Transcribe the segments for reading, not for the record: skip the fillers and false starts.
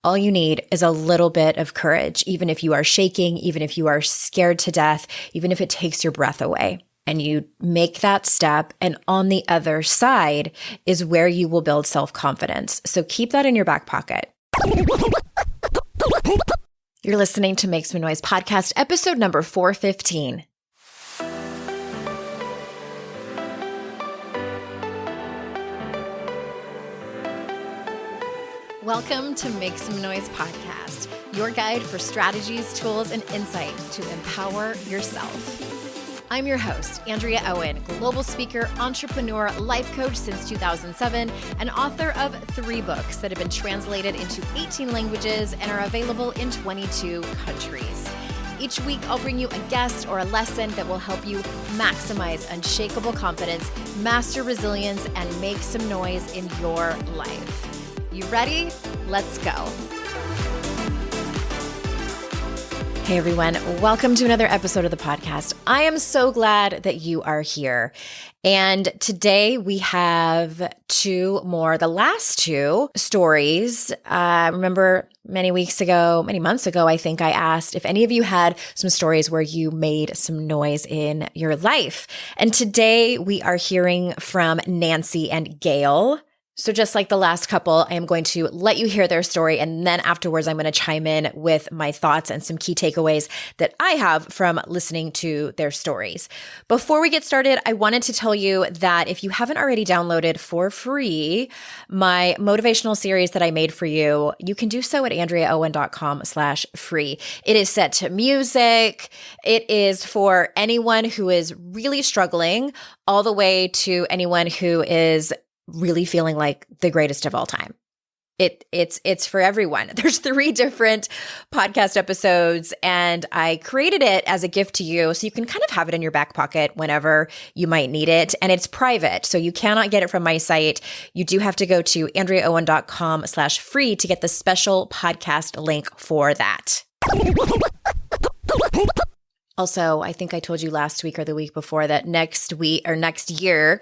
All you need is a little bit of courage, even if you are shaking, even if you are scared to death, even if it takes your breath away. And you make that step, and on the other side is where you will build self-confidence. So keep that in your back pocket. You're listening to Make Some Noise podcast, episode number 415. Welcome to Make Some Noise podcast, your guide for strategies, tools, and insight to empower yourself. I'm your host, Andrea Owen, global speaker, entrepreneur, life coach since 2007, and author of 3 books that have been translated into 18 languages and are available in 22 countries. Each week, I'll bring you a guest or a lesson that will help you maximize unshakable confidence, master resilience, and make some noise in your life. You ready? Let's go. Hey everyone, welcome to another episode of the podcast. I am so glad that you are here. And today we have 2 more, the last 2 stories. Remember many months ago, I think I asked if any of you had some stories where you made some noise in your life. And today we are hearing from Nancy and Gail. So just like the last couple, I am going to let you hear their story, and then afterwards I'm going to chime in with my thoughts and some key takeaways that I have from listening to their stories. Before we get started, I wanted to tell you that if you haven't already downloaded for free my motivational series that I made for you, you can do so at andreaowen.com/free. It is set to music. It is for anyone who is really struggling, all the way to anyone who is really feeling like the greatest of all time. It's for everyone. There's 3 different podcast episodes, and I created it as a gift to you so you can kind of have it in your back pocket whenever you might need it. And it's private, so you cannot get it from my site. You do have to go to andreaowen.com/free to get the special podcast link for that. Also, I think I told you last week or the week before that next year,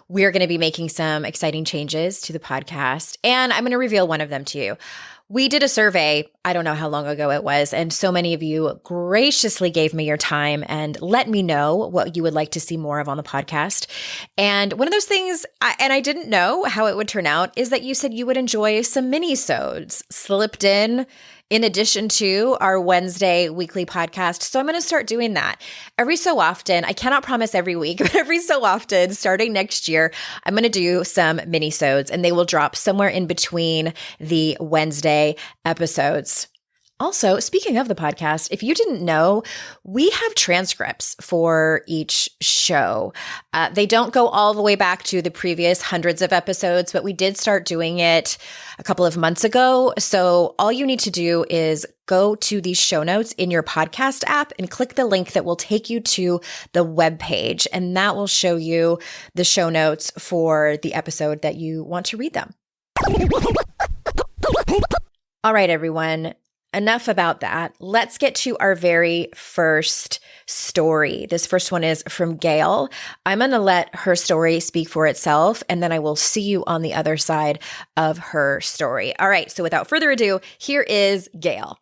we're going to be making some exciting changes to the podcast, and I'm going to reveal one of them to you. We did a survey, I don't know how long ago it was, and so many of you graciously gave me your time and let me know what you would like to see more of on the podcast. And one of those things, I didn't know how it would turn out, is that you said you would enjoy some mini-sodes slipped in addition to our Wednesday weekly podcast. So I'm going to start doing that every so often. I cannot promise every week, but every so often, starting next year, I'm going to do some mini-sodes, and they will drop somewhere in between the Wednesday episodes. Also, speaking of the podcast, if you didn't know, we have transcripts for each show. They don't go all the way back to the previous hundreds of episodes, but we did start doing it a couple of months ago. So all you need to do is go to the show notes in your podcast app and click the link that will take you to the webpage, and that will show you the show notes for the episode that you want to read them. All right, everyone. Enough about that. Let's get to our very first story. This first one is from Gail. I'm going to let her story speak for itself, and then I will see you on the other side of her story. All right. So without further ado, here is Gail.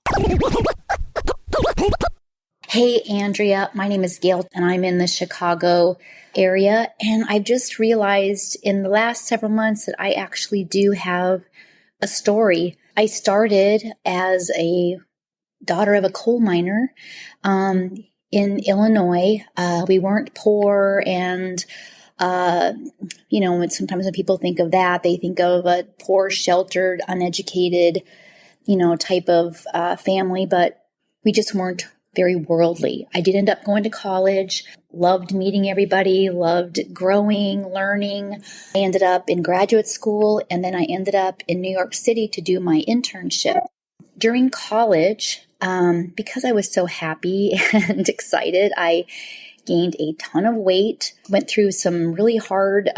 Hey, Andrea. My name is Gail, and I'm in the Chicago area. And I've just realized in the last several months that I actually do have a story. I started as a daughter of a coal miner in Illinois. We weren't poor, and sometimes when people think of that, they think of a poor, sheltered, uneducated, type of family, but we just weren't very worldly. I did end up going to college, loved meeting everybody, loved growing, learning. I ended up in graduate school, and then I ended up in New York City to do my internship. During college, because I was so happy and excited, I gained a ton of weight, went through some really hard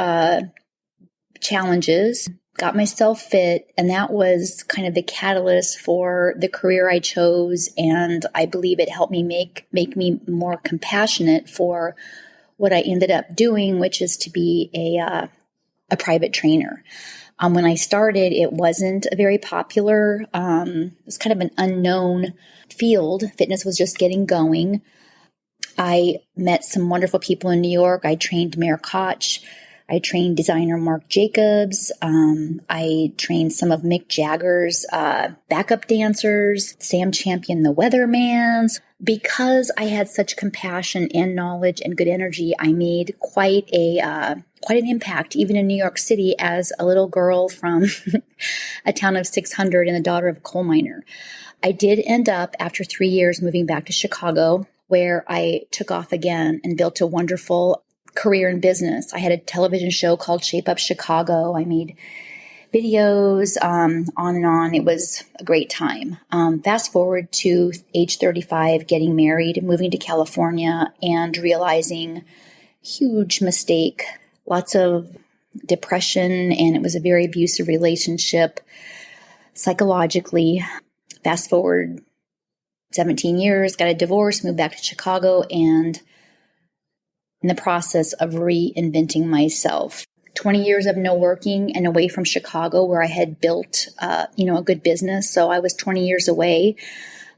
challenges, got myself fit, and that was kind of the catalyst for the career I chose. And I believe it helped me make me more compassionate for what I ended up doing, which is to be a private trainer. When I started, it wasn't a very popular, it was kind of an unknown field. Fitness was just getting going. I met some wonderful people in New York. I trained Mayor Koch. I trained designer Marc Jacobs. I trained some of Mick Jagger's backup dancers, Sam Champion, the weathermans. Because I had such compassion and knowledge and good energy, I made quite an impact, even in New York City, as a little girl from a town of 600 and the daughter of a coal miner. I did end up, after 3 years, moving back to Chicago, where I took off again and built a wonderful career in business. I had a television show called Shape Up Chicago. I made videos, on and on. It was a great time. Fast forward to age 35, getting married, moving to California, and realizing huge mistake, lots of depression, and it was a very abusive relationship psychologically. Fast forward 17 years, got a divorce, moved back to Chicago, and in the process of reinventing myself. 20 years of no working and away from Chicago, where I had built, a good business. So I was 20 years away.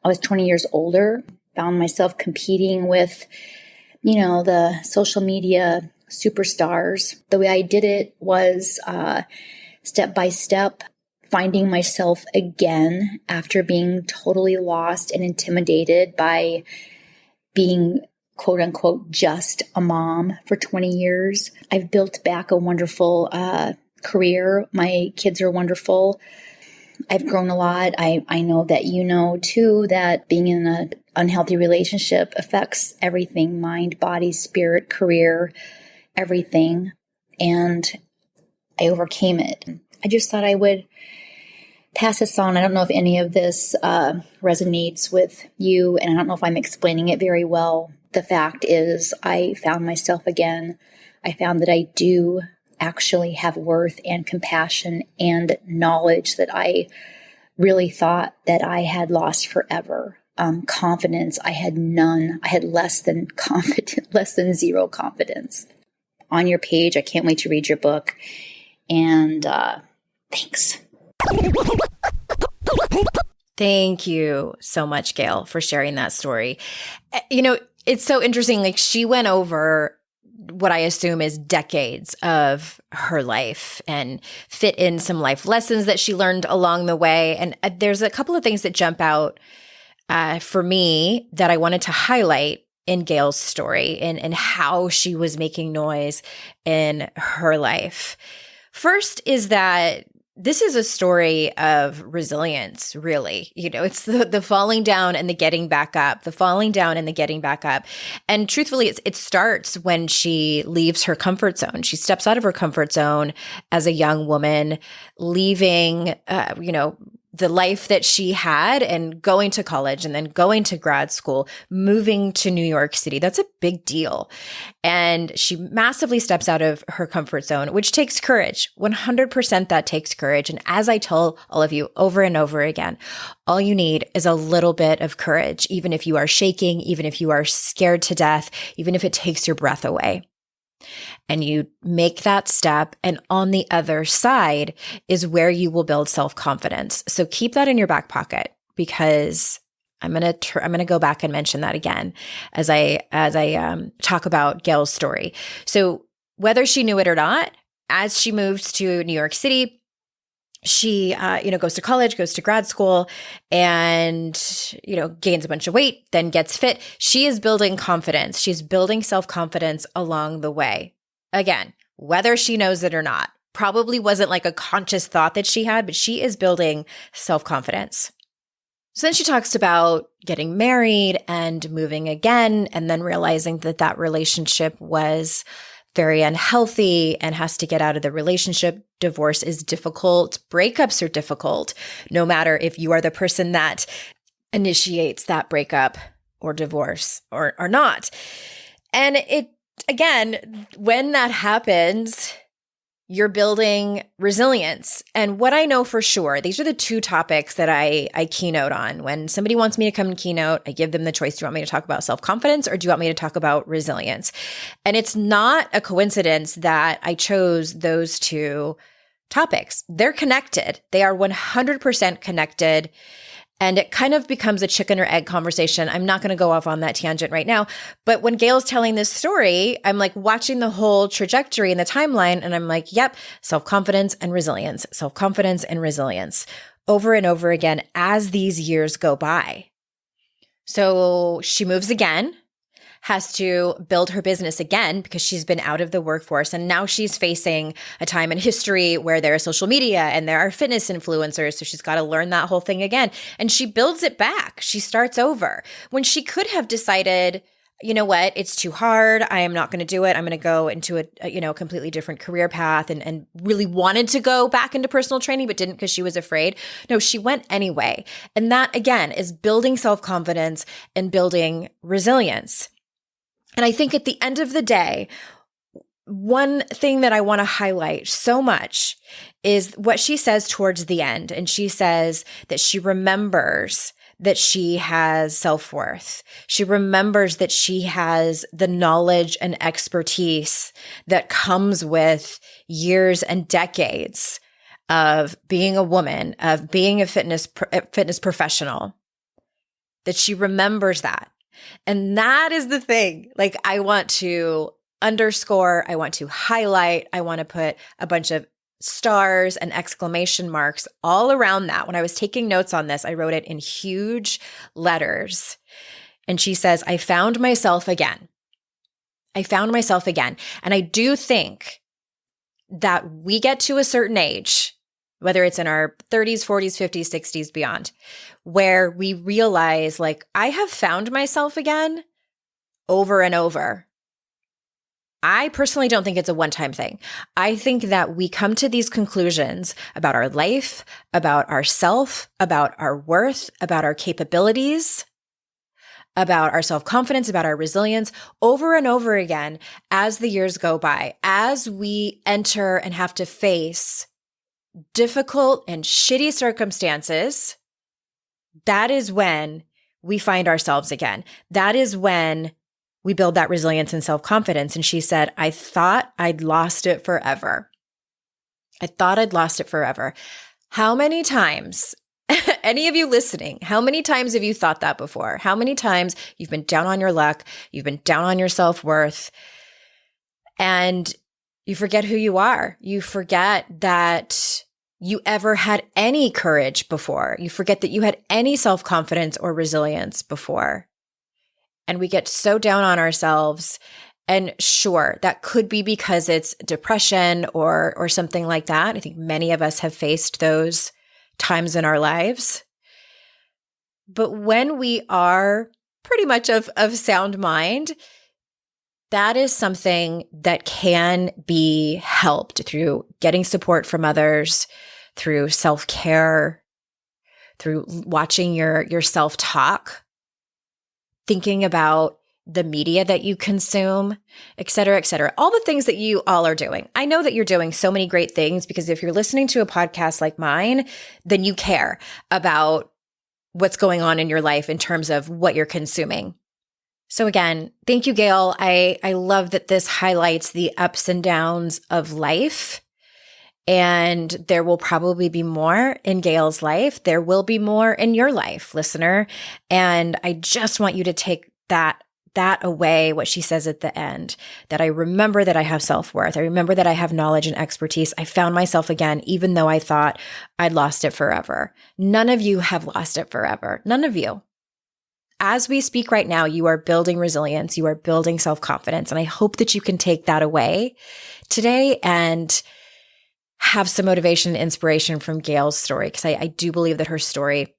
I was 20 years older, found myself competing with, the social media superstars. The way I did it was step by step, finding myself again after being totally lost and intimidated by being quote unquote, just a mom for 20 years. I've built back a wonderful career. My kids are wonderful. I've grown a lot. I know that you know too that being in an unhealthy relationship affects everything, mind, body, spirit, career, everything. And I overcame it. I just thought I would pass this on. I don't know if any of this resonates with you, and I don't know if I'm explaining it very well. The fact is, I found myself again. I found that I do actually have worth and compassion and knowledge that I really thought that I had lost forever. Confidence, I had none. I had less than zero confidence. On your page, I can't wait to read your book. And thanks. Thank you so much, Gail, for sharing that story. It's so interesting. Like, she went over what I assume is decades of her life and fit in some life lessons that she learned along the way. And there's a couple of things that jump out for me that I wanted to highlight in Gail's story and how she was making noise in her life. First is that this is a story of resilience, really. It's the falling down and the getting back up, the falling down and the getting back up. And truthfully, it starts when she leaves her comfort zone. She steps out of her comfort zone as a young woman, leaving, the life that she had and going to college and then going to grad school, moving to New York City. That's a big deal. And she massively steps out of her comfort zone, which takes courage. 100% that takes courage. And as I tell all of you over and over again, all you need is a little bit of courage, even if you are shaking, even if you are scared to death, even if it takes your breath away. And you make that step, and on the other side is where you will build self-confidence. So keep that in your back pocket, because I'm gonna go back and mention that again as I talk about Gail's story. So whether she knew it or not, as she moves to New York City, she, goes to college, goes to grad school, and, gains a bunch of weight, then gets fit. She is building confidence. She's building self-confidence along the way. Again, whether she knows it or not, probably wasn't like a conscious thought that she had, but she is building self-confidence. So then she talks about getting married and moving again, and then realizing that relationship was very unhealthy and has to get out of the relationship. Divorce is difficult. Breakups are difficult, no matter if you are the person that initiates that breakup or divorce or not. And again, when that happens, you're building resilience. And what I know for sure, these are the two topics that I keynote on. When somebody wants me to come and keynote, I give them the choice. Do you want me to talk about self-confidence or do you want me to talk about resilience? And it's not a coincidence that I chose those two topics. They're connected. They are 100% connected. And it kind of becomes a chicken or egg conversation. I'm not going to go off on that tangent right now. But when Gail's telling this story, I'm like watching the whole trajectory and the timeline. And I'm like, yep, self-confidence and resilience, self-confidence and resilience over and over again as these years go by. So she moves again, has to build her business again because she's been out of the workforce. And now she's facing a time in history where there is social media and there are fitness influencers. So she's got to learn that whole thing again. And she builds it back. She starts over when she could have decided, you know what, it's too hard. I am not going to do it. I'm going to go into a completely different career path and really wanted to go back into personal training, but didn't because she was afraid. No, she went anyway. And that again is building self-confidence and building resilience. And I think at the end of the day, one thing that I want to highlight so much is what she says towards the end. And she says that she remembers that she has self-worth. She remembers that she has the knowledge and expertise that comes with years and decades of being a woman, of being a fitness professional, that she remembers that. And that is the thing. Like, I want to underscore, I want to highlight, I want to put a bunch of stars and exclamation marks all around that. When I was taking notes on this, I wrote it in huge letters. And she says, I found myself again. I found myself again. And I do think that we get to a certain age, whether it's in our 30s, 40s, 50s, 60s, beyond, where we realize, like, I have found myself again over and over. I personally don't think it's a one-time thing. I think that we come to these conclusions about our life, about ourself, about our worth, about our capabilities, about our self-confidence, about our resilience over and over again as the years go by, as we enter and have to face difficult and shitty circumstances. That is when we find ourselves again. That is when we build that resilience and self-confidence. And she said, I thought I'd lost it forever. I thought I'd lost it forever. How many times, any of you listening, how many times have you thought that before? How many times you've been down on your luck, you've been down on your self-worth, and you forget who you are. You forget that you ever had any courage before. You forget that you had any self-confidence or resilience before. And we get so down on ourselves. And sure, that could be because it's depression or something like that. I think many of us have faced those times in our lives. But when we are pretty much of sound mind, that is something that can be helped through getting support from others, through self-care, through watching your self-talk, thinking about the media that you consume, et cetera, all the things that you all are doing. I know that you're doing so many great things because if you're listening to a podcast like mine, then you care about what's going on in your life in terms of what you're consuming. So again, thank you, Gail. I love that this highlights the ups and downs of life. And there will probably be more in Gail's life. There will be more in your life, listener. And I just want you to take that away, what she says at the end, that I remember that I have self-worth. I remember that I have knowledge and expertise. I found myself again, even though I thought I'd lost it forever. None of you have lost it forever. None of you. As we speak right now, you are building resilience. You are building self-confidence. And I hope that you can take that away today and have some motivation and inspiration from Gail's story, because I do believe that her story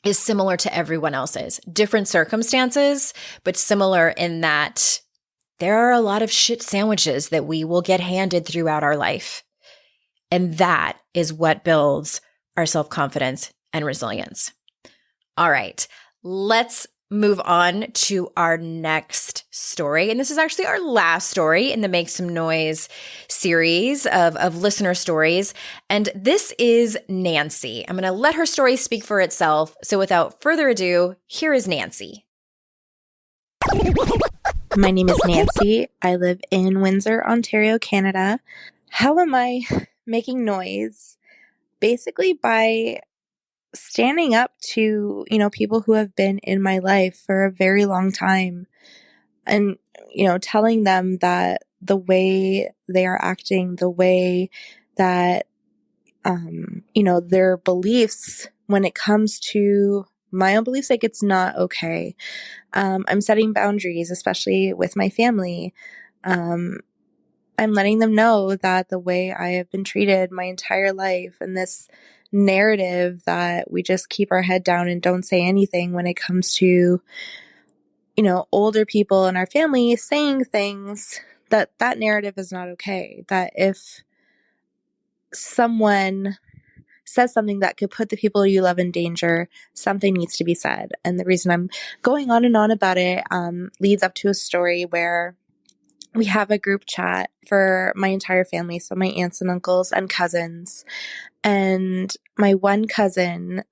is similar to everyone else's. Different circumstances, but similar in that there are a lot of shit sandwiches that we will get handed throughout our life. And that is what builds our self-confidence and resilience. All right, let's move on to our next story. And this is actually our last story in the Make Some Noise series of listener stories. And this is Nancy. I'm going to let her story speak for itself. So without further ado, here is Nancy. My name is Nancy. I live in Windsor, Ontario, Canada. How am I making noise basically by standing up to, people who have been in my life for a very long time and, telling them that the way they are acting, the way that, their beliefs when it comes to my own beliefs, like it's not okay. I'm setting boundaries, especially with my family. I'm letting them know that the way I have been treated my entire life and this narrative that we just keep our head down and don't say anything when it comes to, older people in our family saying things, that narrative is not okay. That if someone says something that could put the people you love in danger, something needs to be said. And the reason I'm going on and on about it leads up to a story where we have a group chat for my entire family, so my aunts and uncles and cousins. And my one cousin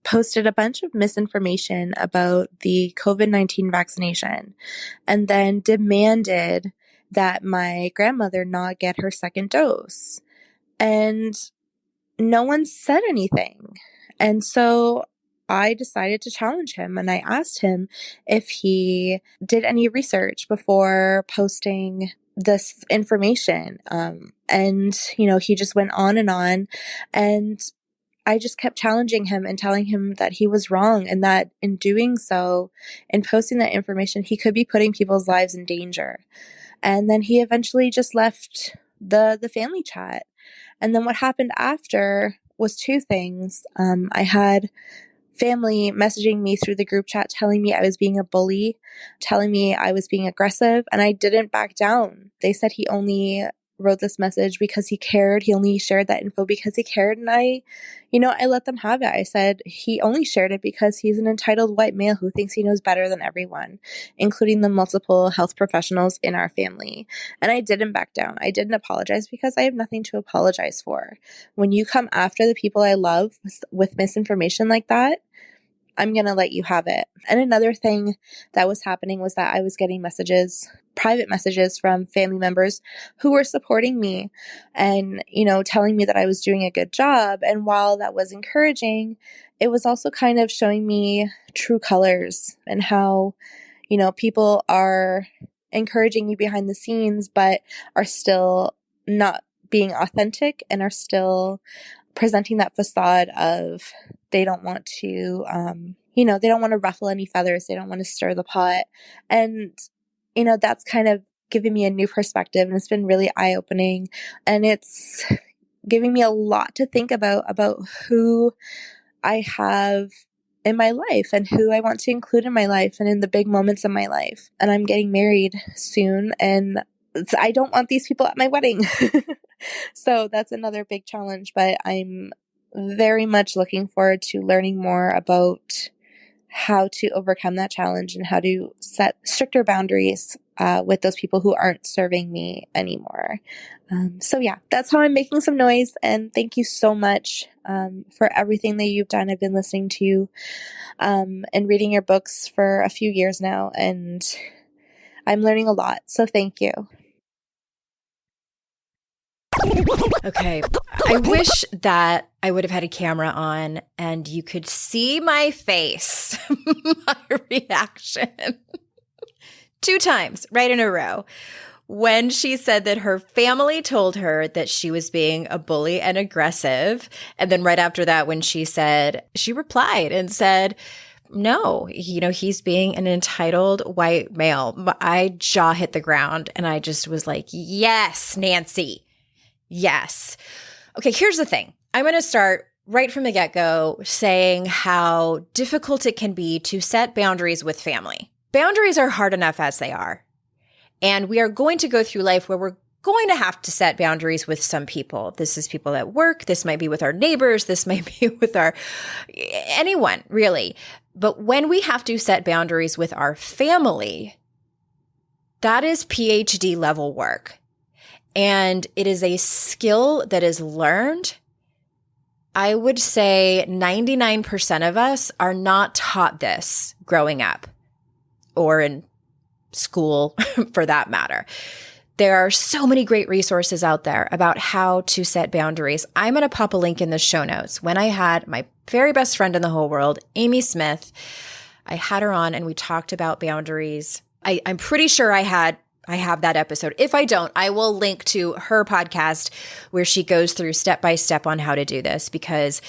posted a bunch of misinformation about the COVID-19 vaccination and then demanded that my grandmother not get her second dose. And no one said anything. And so I decided to challenge him, and I asked him if he did any research before posting this information. And, he just went on, and I just kept challenging him and telling him that he was wrong and that in doing so, in posting that information, he could be putting people's lives in danger. And then he eventually just left the family chat. And then what happened after was two things. I had family messaging me through the group chat telling me I was being a bully, telling me I was being aggressive, and I didn't back down. They said he only wrote this message because he cared. He only shared that info because he cared. And I let them have it. I said he only shared it because he's an entitled white male who thinks he knows better than everyone, including the multiple health professionals in our family. And I didn't back down. I didn't apologize because I have nothing to apologize for. When you come after the people I love with misinformation like that, I'm going to let you have it. And another thing that was happening was that I was getting private messages from family members who were supporting me and, telling me that I was doing a good job. And while that was encouraging, it was also kind of showing me true colors and how, people are encouraging you behind the scenes, but are still not being authentic and are still presenting that facade of they don't want to, they don't want to ruffle any feathers. They don't want to stir the pot. And, that's kind of giving me a new perspective, and it's been really eye-opening, and it's giving me a lot to think about who I have in my life and who I want to include in my life and in the big moments of my life. And I'm getting married soon, and I don't want these people at my wedding. So that's another big challenge, but I'm very much looking forward to learning more about how to overcome that challenge and how to set stricter boundaries with those people who aren't serving me anymore. So yeah, that's how I'm making some noise. And thank you so much for everything that you've done. I've been listening to you and reading your books for a few years now, and I'm learning a lot. So thank you. Okay. I wish that I would have had a camera on and you could see my face, my reaction. 2 times right in a row when she said that her family told her that she was being a bully and aggressive. And then right after that, when she replied and said, no, he's being an entitled white male. My jaw hit the ground and I just was like, yes, Nancy. Yes. Okay, here's the thing. I'm going to start right from the get-go saying how difficult it can be to set boundaries with family. Boundaries are hard enough as they are. And we are going to go through life where we're going to have to set boundaries with some people. This is people at work. This might be with our neighbors. This might be with anyone, really. But when we have to set boundaries with our family, that is Ph.D. level work. And it is a skill that is learned. I would say 99% of us are not taught this growing up or in school for that matter. There are so many great resources out there about how to set boundaries. I'm going to pop a link in the show notes. When I had my very best friend in the whole world, Amy Smith, I had her on and we talked about boundaries. I'm pretty sure I have that episode. If I don't, I will link to her podcast where she goes through step by step on how to do this, because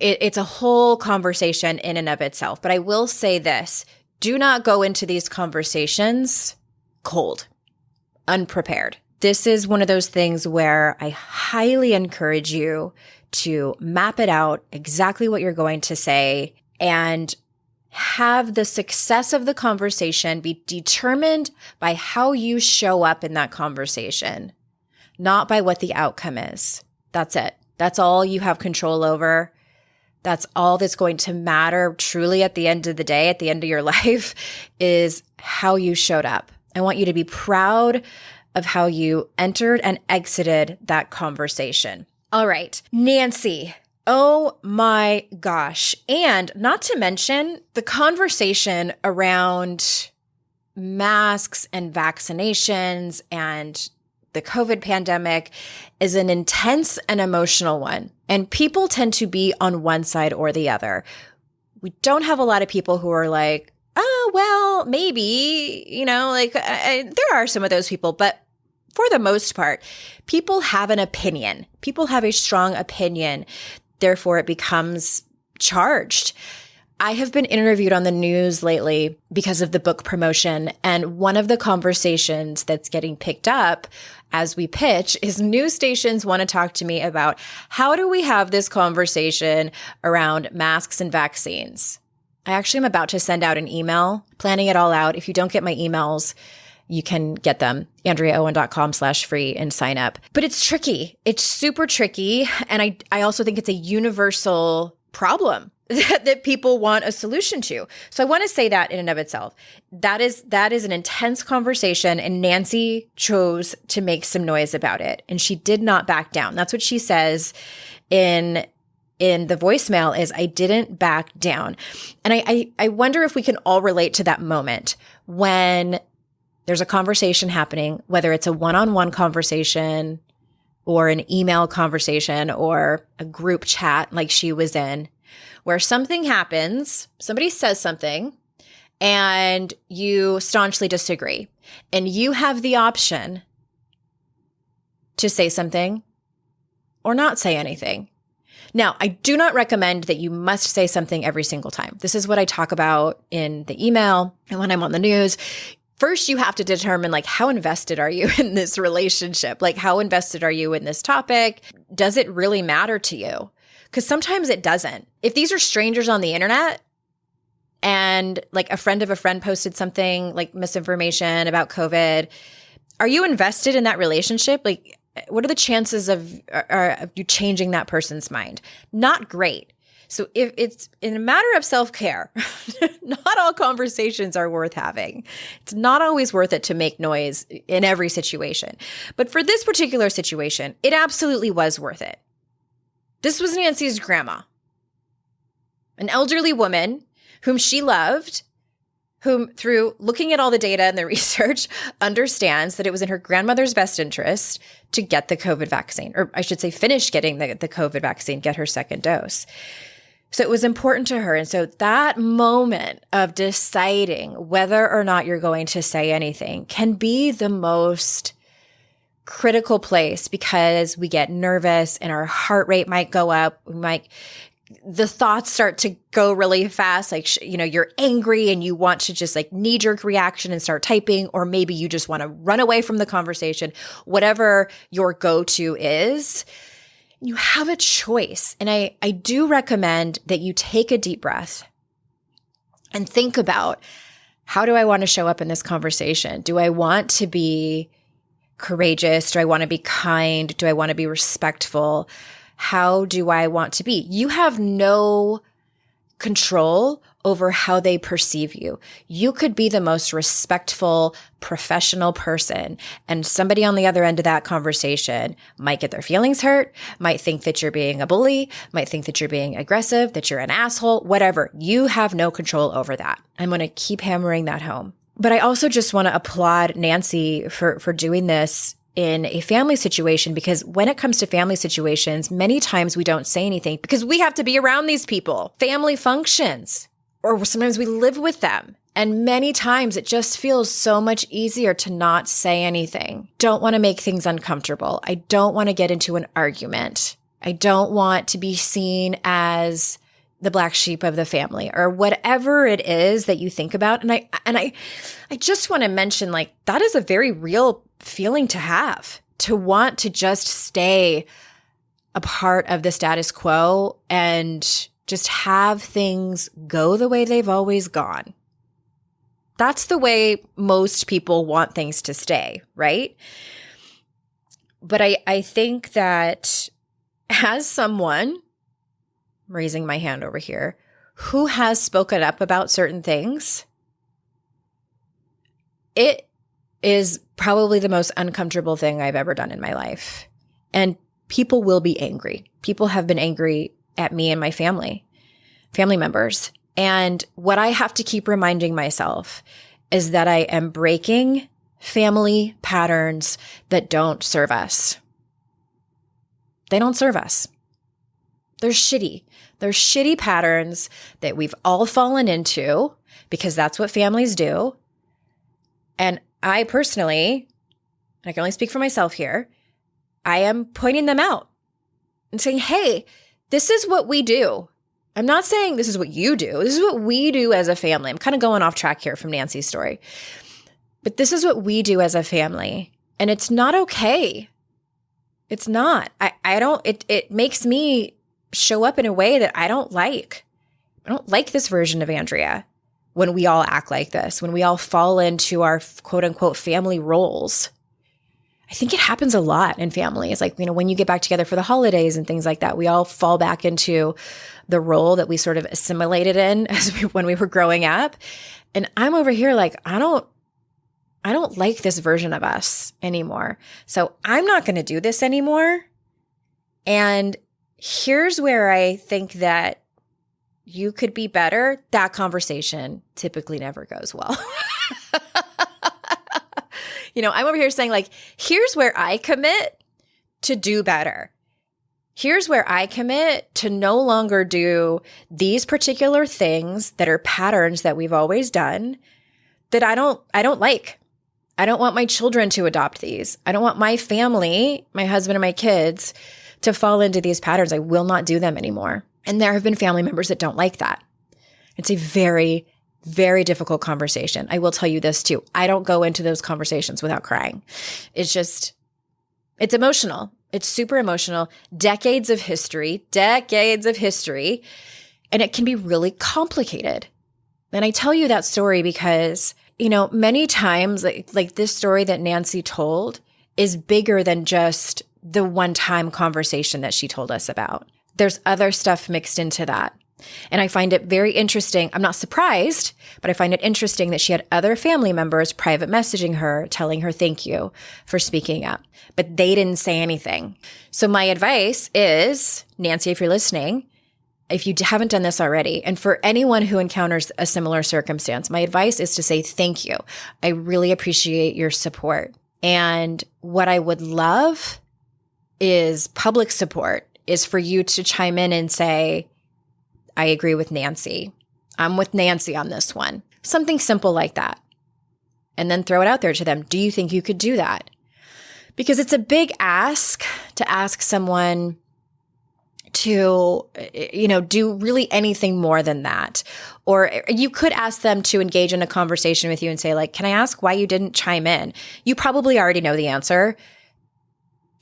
it's a whole conversation in and of itself. But I will say this, do not go into these conversations cold, unprepared. This is one of those things where I highly encourage you to map it out, exactly what you're going to say, and have the success of the conversation be determined by how you show up in that conversation, not by what the outcome is. That's it. That's all you have control over. That's all that's going to matter truly at the end of the day, at the end of your life, is how you showed up. I want you to be proud of how you entered and exited that conversation. All right, Nancy. Oh my gosh. And not to mention the conversation around masks and vaccinations and the COVID pandemic is an intense and emotional one. And people tend to be on one side or the other. We don't have a lot of people who are like, oh, well, maybe, there are some of those people, but for the most part, people have an opinion. People have a strong opinion. Therefore, it becomes charged. I have been interviewed on the news lately because of the book promotion. And one of the conversations that's getting picked up as we pitch is news stations want to talk to me about how do we have this conversation around masks and vaccines. I actually am about to send out an email, planning it all out. If you don't get my emails, you can get them, AndreaOwen.com/free and sign up. But it's tricky. It's super tricky. And I also think it's a universal problem that people want a solution to. So I want to say that in and of itself, that is an intense conversation, and Nancy chose to make some noise about it, and she did not back down. That's what she says in the voicemail is, I didn't back down. And I wonder if we can all relate to that moment when there's a conversation happening, whether it's a one-on-one conversation or an email conversation or a group chat like she was in, where something happens, somebody says something, and you staunchly disagree. And you have the option to say something or not say anything. Now, I do not recommend that you must say something every single time. This is what I talk about in the email and when I'm on the news. First, you have to determine, how invested are you in this relationship? How invested are you in this topic? Does it really matter to you? Because sometimes it doesn't. If these are strangers on the internet and a friend of a friend posted something like misinformation about COVID, are you invested in that relationship? What are the chances of you changing that person's mind? Not great. So if it's in a matter of self-care, not all conversations are worth having. It's not always worth it to make noise in every situation. But for this particular situation, it absolutely was worth it. This was Nancy's grandma, an elderly woman whom she loved, whom through looking at all the data and the research understands that it was in her grandmother's best interest to get the COVID vaccine, or I should say finish getting the COVID vaccine, get her second dose. So it was important to her. And so that moment of deciding whether or not you're going to say anything can be the most critical place, because we get nervous and our heart rate might go up. The thoughts start to go really fast. You're angry and you want to just knee-jerk reaction and start typing, or maybe you just want to run away from the conversation, whatever your go-to is. You have a choice. And I do recommend that you take a deep breath and think about, how do I want to show up in this conversation? Do I want to be courageous? Do I want to be kind? Do I want to be respectful? How do I want to be? You have no control over how they perceive you. You could be the most respectful, professional person, and somebody on the other end of that conversation might get their feelings hurt, might think that you're being a bully, might think that you're being aggressive, that you're an asshole, whatever. You have no control over that. I'm going to keep hammering that home. But I also just want to applaud Nancy for doing this in a family situation, because when it comes to family situations, many times we don't say anything because we have to be around these people, family functions, or sometimes we live with them. And many times it just feels so much easier to not say anything. Don't want to make things uncomfortable. I don't want to get into an argument. I don't want to be seen as the black sheep of the family, or whatever it is that you think about. And I just want to mention, like, that is a very real feeling to have, to want to just stay a part of the status quo and just have things go the way they've always gone. That's the way most people want things to stay, right? But I think that as someone, I'm raising my hand over here, who has spoken up about certain things, it is probably the most uncomfortable thing I've ever done in my life. And people will be angry. People have been angry at me and my family members. And what I have to keep reminding myself is that I am breaking family patterns that don't serve us. They don't serve us. They're shitty. They're shitty patterns that we've all fallen into because that's what families do. And I personally, I can only speak for myself here, I am pointing them out and saying, hey, this is what we do. I'm not saying this is what you do. This is what we do as a family. I'm kind of going off track here from Nancy's story. But this is what we do as a family. And it's not okay. It's not. It makes me show up in a way that I don't like. I don't like this version of Andrea when we all act like this, when we all fall into our quote unquote family roles. I think it happens a lot in families. Like, when you get back together for the holidays and things like that, we all fall back into the role that we sort of assimilated in when we were growing up. And I'm over here like, I don't like this version of us anymore. So I'm not going to do this anymore. And here's where I think that you could be better. That conversation typically never goes well. I'm over here saying, like, here's where I commit to do better. Here's where I commit to no longer do these particular things that are patterns that we've always done that I don't like. I don't want my children to adopt these. I don't want my family, my husband and my kids, to fall into these patterns. I will not do them anymore. And there have been family members that don't like that. It's a very, very difficult conversation. I will tell you this too. I don't go into those conversations without crying. It's emotional. It's super emotional. Decades of history. And it can be really complicated. And I tell you that story because, many times, like this story that Nancy told is bigger than just the one-time conversation that she told us about. There's other stuff mixed into that. And I find it very interesting. I'm not surprised, but I find it interesting that she had other family members private messaging her, telling her thank you for speaking up, but they didn't say anything. So my advice is, Nancy, if you're listening, if you haven't done this already, and for anyone who encounters a similar circumstance, my advice is to say thank you. I really appreciate your support. And what I would love is public support, is for you to chime in and say, I agree with Nancy. I'm with Nancy on this one. Something simple like that. And then throw it out there to them. Do you think you could do that? Because it's a big ask to ask someone to, do really anything more than that. Or you could ask them to engage in a conversation with you and say, like, can I ask why you didn't chime in? You probably already know the answer.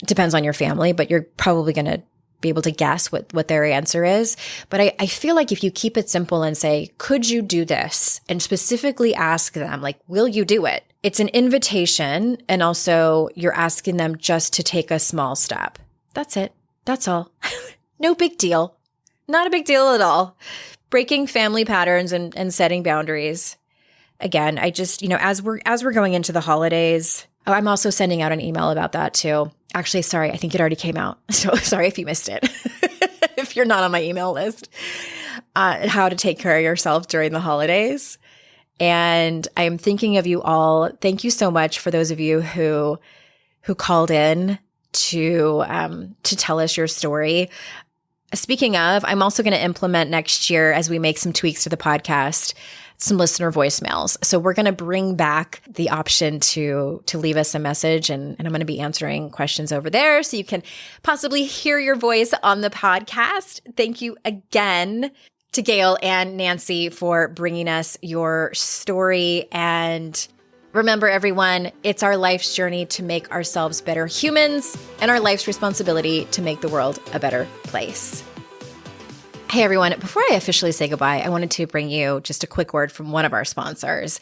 It depends on your family, but you're probably going to be able to guess what their answer is. But I feel like if you keep it simple and say, could you do this? And specifically ask them, like, will you do it? It's an invitation. And also you're asking them just to take a small step. That's it. That's all. No big deal. Not a big deal at all. Breaking family patterns and setting boundaries. Again, I just, as we're going into the holidays, I'm also sending out an email about that too. Actually, sorry, I think it already came out. So sorry if you missed it. If you're not on my email list, how to take care of yourself during the holidays. And I am thinking of you all. Thank you so much for those of you who called in to tell us your story. Speaking of, I'm also going to implement next year, as we make some tweaks to the podcast, some listener voicemails. So we're going to bring back the option to leave us a message, and I'm going to be answering questions over there so you can possibly hear your voice on the podcast. Thank you again to Gail and Nancy for bringing us your story. And remember, everyone, it's our life's journey to make ourselves better humans and our life's responsibility to make the world a better place. Hey, everyone. Before I officially say goodbye, I wanted to bring you just a quick word from one of our sponsors.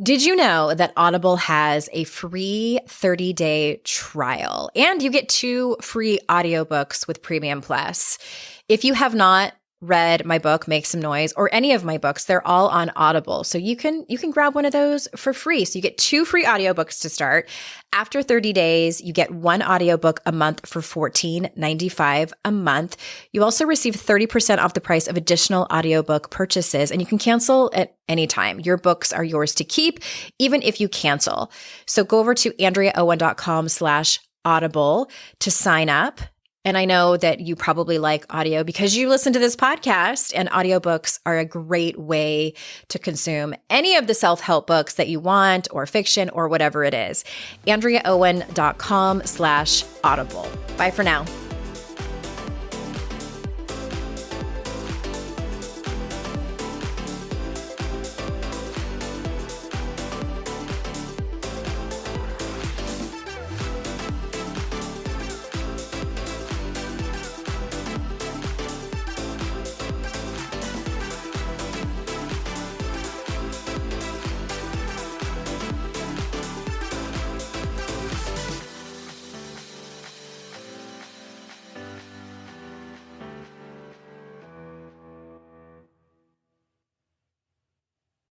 Did you know that Audible has a free 30-day trial, and you get 2 free audiobooks with Premium Plus? If you have not read my book, Make Some Noise, or any of my books, they're all on Audible. So you can grab one of those for free. So you get 2 free audiobooks to start. After 30 days, you get 1 audiobook a month for $14.95 a month. You also receive 30% off the price of additional audiobook purchases, and you can cancel at any time. Your books are yours to keep, even if you cancel. So go over to AndreaOwen.com/audible to sign up. And I know that you probably like audio because you listen to this podcast, and audiobooks are a great way to consume any of the self-help books that you want, or fiction, or whatever it is. AndreaOwen.com/audible. Bye for now.